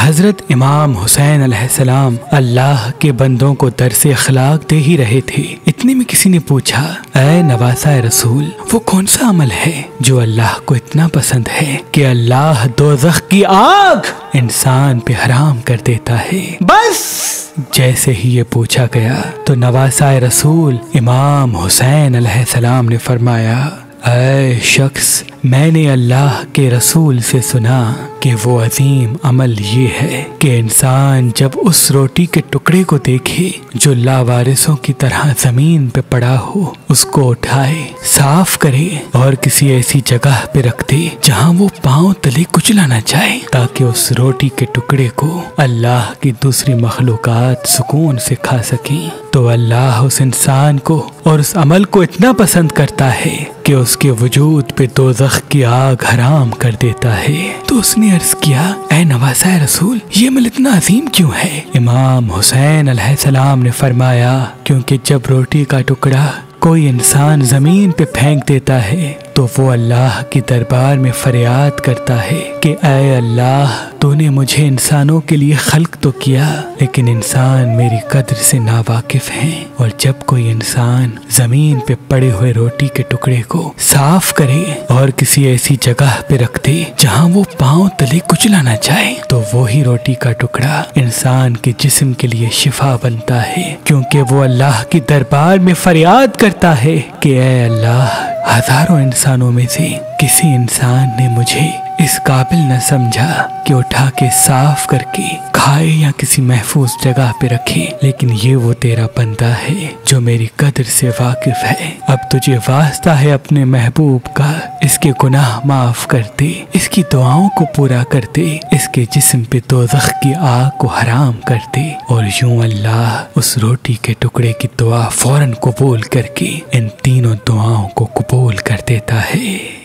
हजरत इमाम हुसैन अलैहिस्सलाम अल्लाह के बंदों को दर्स अखलाक दे ही रहे थे। इतने में किसी ने पूछा, ऐ नवासा रसूल, वो कौन सा अमल है जो अल्लाह को इतना पसंद है कि अल्लाह दोज़ख की आग इंसान पे हराम कर देता है। बस जैसे ही ये पूछा गया तो नवासा रसूल इमाम हुसैन अलैहिस्सलाम ने फरमाया, ऐ शख्स, मैंने अल्लाह के रसूल से सुना कि वो अजीम अमल ये है कि इंसान जब उस रोटी के टुकड़े को देखे जो लावारिसों की तरह जमीन पे पड़ा हो, उसको उठाए, साफ करे और किसी ऐसी जगह पे रख दे जहाँ वो पांव तले कुचला ना जाए, ताकि उस रोटी के टुकड़े को अल्लाह की दूसरी मखलूकात सुकून से खा सकें। तो अल्लाह उस इंसान को और उस अमल को इतना पसंद करता है कि उसके वजूद पे दोज़ख की आग हराम कर देता है। तो उसने अर्ज किया, ऐ नवासा रसूल, ये अमल इतना अजीम क्यों है? इमाम हुसैन अलैहिस्सलाम ने फरमाया, क्योंकि जब रोटी का टुकड़ा कोई इंसान जमीन पे फेंक देता है तो वो अल्लाह की दरबार में फरियाद करता है कि ऐ अल्लाह, तूने मुझे इंसानों के लिए खल्क तो किया, लेकिन इंसान मेरी कद्र से नावाकिफ हैं। और जब कोई इंसान जमीन पे पड़े हुए रोटी के टुकड़े को साफ करे और किसी ऐसी जगह पे रख दे जहाँ वो पांव तले कुचला ना जाए, तो वो ही रोटी का टुकड़ा इंसान के जिस्म के लिए शिफा बनता है, क्योंकि वो अल्लाह की दरबार में फरियाद करता है कि ऐ अल्लाह, हजारों इंसानों में से किसी इंसान ने मुझे इस काबिल न समझा कि उठा के साफ करके खाए या किसी महफूज जगह पे रखे, लेकिन ये वो तेरा बंदा है जो मेरी कद्र से वाकिफ है। अब तुझे वास्ता है अपने महबूब का, इसके गुनाह माफ कर दे, इसकी दुआओं को पूरा कर दे, इसके जिस्म पे दोज़ख की आग को हराम कर दे। और यूं अल्लाह उस रोटी के टुकड़े की दुआ फौरन कबूल करके इन तीनों दुआओं को कबूल कर देता है।